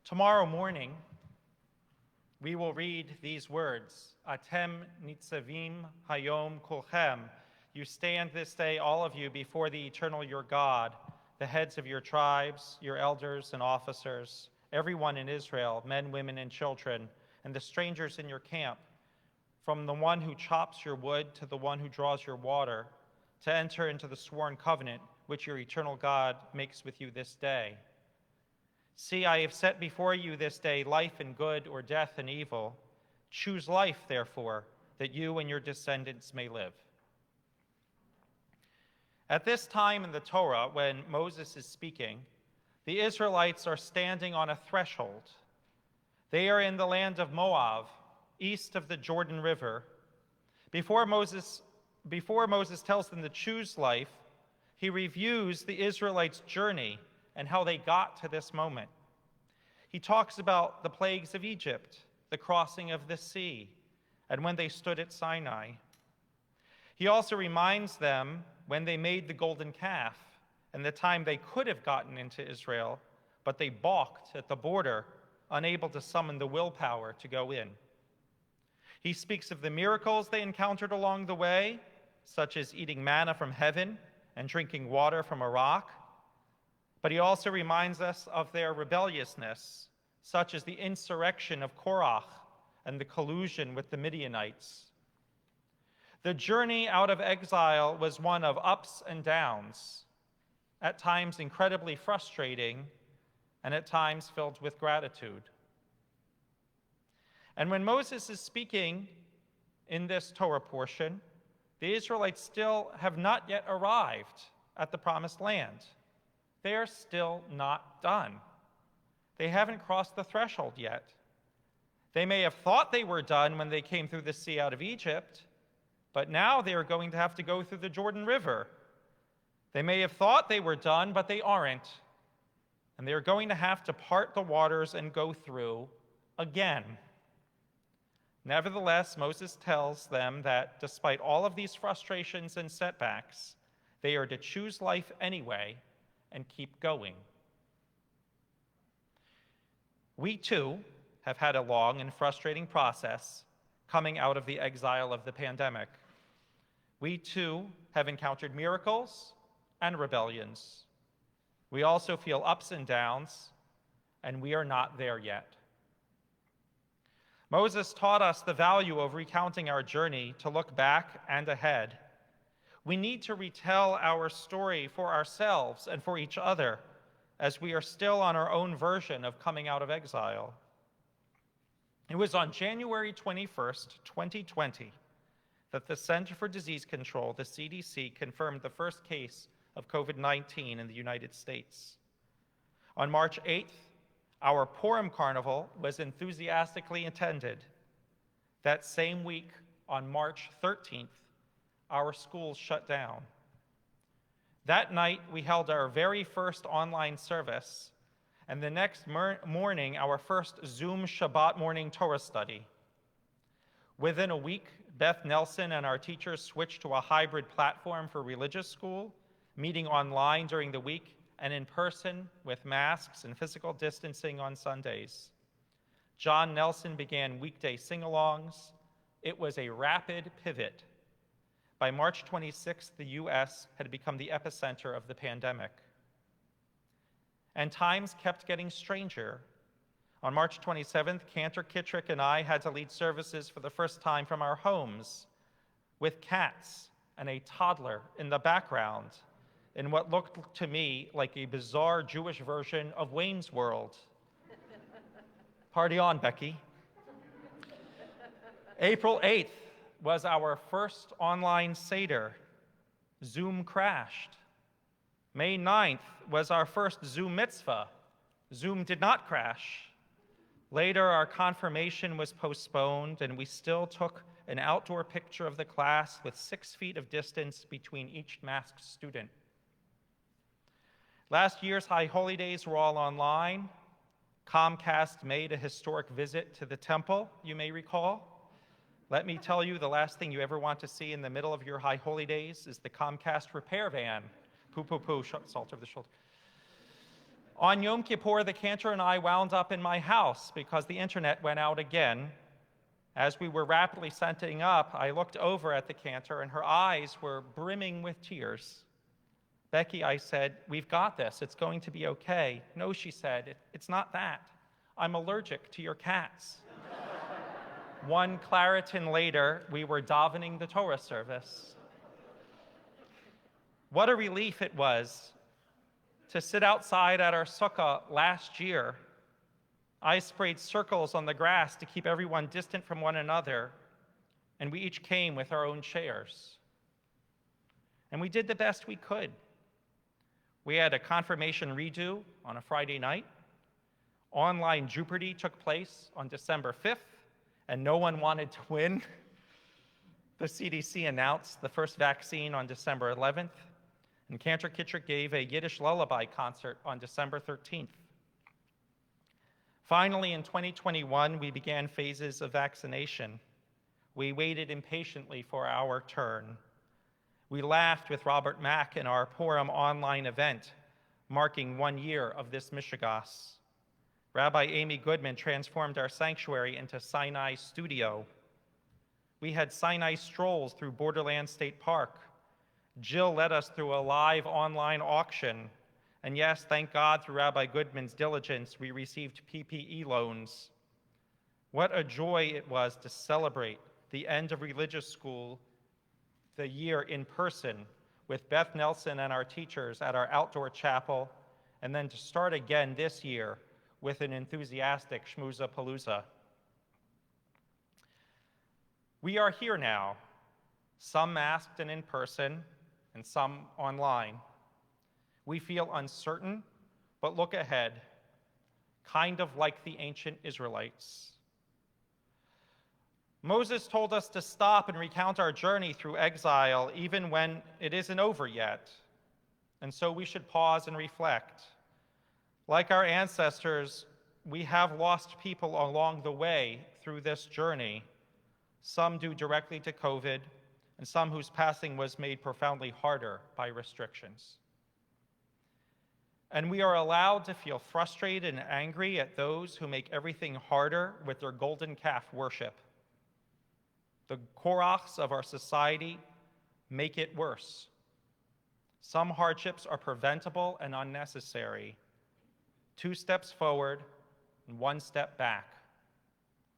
Tomorrow morning, we will read these words, Atem nitzavim hayom kulchem. You stand this day, all of you, before the eternal your God, the heads of your tribes, your elders and officers, everyone in Israel, men, women, and children, and the strangers in your camp, from the one who chops your wood to the one who draws your water, to enter into the sworn covenant which your eternal God makes with you this day. See, I have set before you this day life and good, or death and evil. Choose life, therefore, that you and your descendants may live. At this time in the Torah, when Moses is speaking, the Israelites are standing on a threshold. They are in the land of Moab, east of the Jordan River. Before Moses tells them to choose life, he reviews the Israelites' journey and how they got to this moment. He talks about the plagues of Egypt, the crossing of the sea, and when they stood at Sinai. He also reminds them when they made the golden calf and the time they could have gotten into Israel, but they balked at the border, unable to summon the willpower to go in. He speaks of the miracles they encountered along the way, such as eating manna from heaven and drinking water from a rock. But he also reminds us of their rebelliousness, such as the insurrection of Korach and the collusion with the Midianites. The journey out of exile was one of ups and downs, at times incredibly frustrating, and at times filled with gratitude. And when Moses is speaking in this Torah portion, the Israelites still have not yet arrived at the promised land. They are still not done. They haven't crossed the threshold yet. They may have thought they were done when they came through the sea out of Egypt, but now they are going to have to go through the Jordan River. They may have thought they were done, but they aren't. And they are going to have to part the waters and go through again. Nevertheless, Moses tells them that despite all of these frustrations and setbacks, they are to choose life anyway and keep going. We too have had a long and frustrating process coming out of the exile of the pandemic. We too have encountered miracles and rebellions. We also feel ups and downs, and we are not there yet. Moses taught us the value of recounting our journey to look back and ahead. We need to retell our story for ourselves and for each other as we are still on our own version of coming out of exile. It was on January 21st, 2020, that the Center for Disease Control, the CDC, confirmed the first case of COVID-19 in the United States. On March 8th, our Purim Carnival was enthusiastically attended. That same week, on March 13th, our schools shut down. That night, we held our very first online service, and the next morning, our first Zoom Shabbat morning Torah study. Within a week, Beth Nelson and our teachers switched to a hybrid platform for religious school, meeting online during the week and in person with masks and physical distancing on Sundays. John Nelson began weekday sing-alongs. It was a rapid pivot. By March 26th, the US had become the epicenter of the pandemic. And times kept getting stranger. On March 27th, Cantor Kittrick and I had to lead services for the first time from our homes, with cats and a toddler in the background, in what looked to me like a bizarre Jewish version of Wayne's World. Party on, Becky. April 8th was our first online Seder. Zoom crashed. May 9th was our first Zoom mitzvah. Zoom did not crash. Later, our confirmation was postponed, and we still took an outdoor picture of the class with 6 feet of distance between each masked student. Last year's High Holy Days were all online. Comcast made a historic visit to the temple, you may recall. Let me tell you, the last thing you ever want to see in the middle of your High Holy Days is the Comcast repair van. Poo, poo, poo, salt over the shoulder. On Yom Kippur, the cantor and I wound up in my house because the internet went out again. As we were rapidly setting up, I looked over at the cantor and her eyes were brimming with tears. Becky, I said, "We've got this. It's going to be okay." "No," she said, "it's not that. I'm allergic to your cats." One Claritin later, we were davening the Torah service. What a relief it was to sit outside at our sukkah last year. I sprayed circles on the grass to keep everyone distant from one another, and we each came with our own chairs. And we did the best we could. We had a confirmation redo on a Friday night. Online Jeopardy took place on December 5th, and no one wanted to win. The CDC announced the first vaccine on December 11th, and Cantor Kittrick gave a Yiddish lullaby concert on December 13th. Finally, in 2021, we began phases of vaccination. We waited impatiently for our turn. We laughed with Robert Mack in our Purim online event, marking 1 year of this Mishigas. Rabbi Amy Goodman transformed our sanctuary into Sinai Studio. We had Sinai strolls through Borderland State Park. Jill led us through a live online auction. And yes, thank God, through Rabbi Goodman's diligence, we received PPE loans. What a joy it was to celebrate the end of religious school, the year in person, with Beth Nelson and our teachers at our outdoor chapel, and then to start again this year with an enthusiastic Shmooza Palooza. We are here now, some masked and in person, and some online. We feel uncertain, but look ahead, kind of like the ancient Israelites. Moses told us to stop and recount our journey through exile, even when it isn't over yet. And so we should pause and reflect. Like our ancestors, we have lost people along the way through this journey, some due directly to COVID, and some whose passing was made profoundly harder by restrictions. And we are allowed to feel frustrated and angry at those who make everything harder with their golden calf worship. The Korachs of our society make it worse. Some hardships are preventable and unnecessary. 2 steps forward and 1 step back.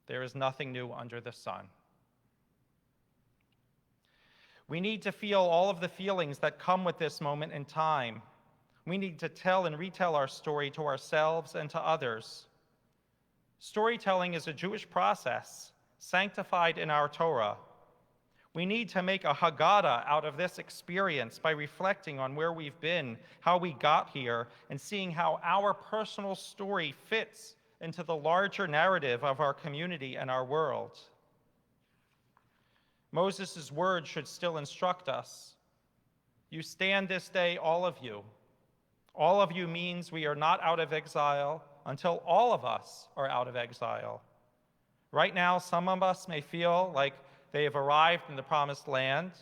There is nothing new under the sun. We need to feel all of the feelings that come with this moment in time. We need to tell and retell our story to ourselves and to others. Storytelling is a Jewish process, sanctified in our Torah. We need to make a Haggadah out of this experience by reflecting on where we've been, how we got here, and seeing how our personal story fits into the larger narrative of our community and our world. Moses' words should still instruct us. You stand this day, all of you. All of you means we are not out of exile until all of us are out of exile. Right now, some of us may feel like they have arrived in the promised land.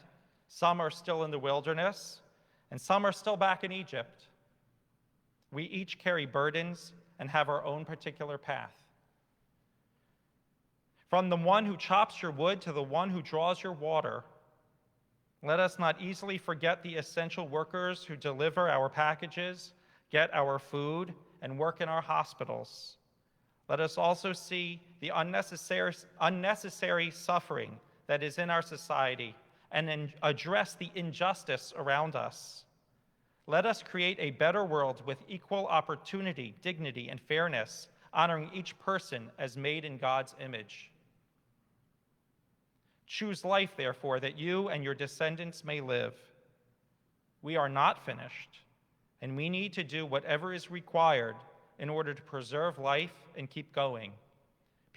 Some are still in the wilderness, and some are still back in Egypt. We each carry burdens and have our own particular path. From the one who chops your wood to the one who draws your water, let us not easily forget the essential workers who deliver our packages, get our food, and work in our hospitals. Let us also see the unnecessary suffering that is in our society and then address the injustice around us. Let us create a better world with equal opportunity, dignity, and fairness, honoring each person as made in God's image. Choose life, therefore, that you and your descendants may live. We are not finished, and we need to do whatever is required in order to preserve life and keep going.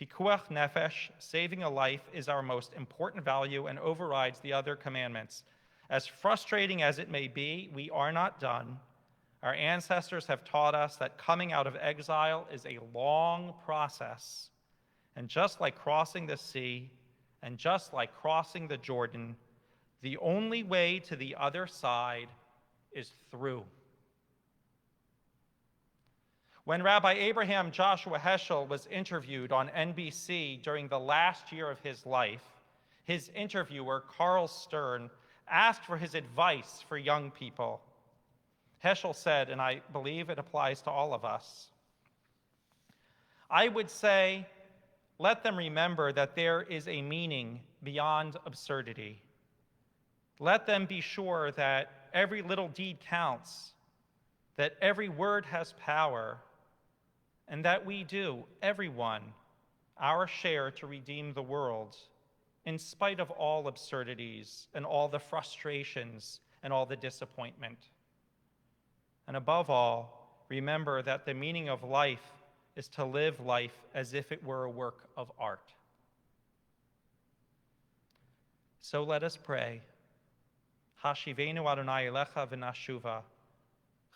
Pikuach nefesh, saving a life, is our most important value and overrides the other commandments. As frustrating as it may be, we are not done. Our ancestors have taught us that coming out of exile is a long process. And just like crossing the sea, and just like crossing the Jordan, the only way to the other side is through. When Rabbi Abraham Joshua Heschel was interviewed on NBC during the last year of his life, his interviewer, Carl Stern, asked for his advice for young people. Heschel said, and I believe it applies to all of us, "I would say, let them remember that there is a meaning beyond absurdity. Let them be sure that every little deed counts, that every word has power, and that we do, everyone, our share to redeem the world, in spite of all absurdities and all the frustrations and all the disappointment. And above all, remember that the meaning of life is to live life as if it were a work of art." So let us pray. Hashivenu Adonai elecha v'nashuva,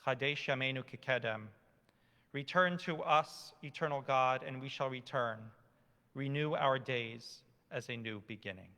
chadesh yameinu kekedem. Return to us, eternal God, and we shall return. Renew our days as a new beginning.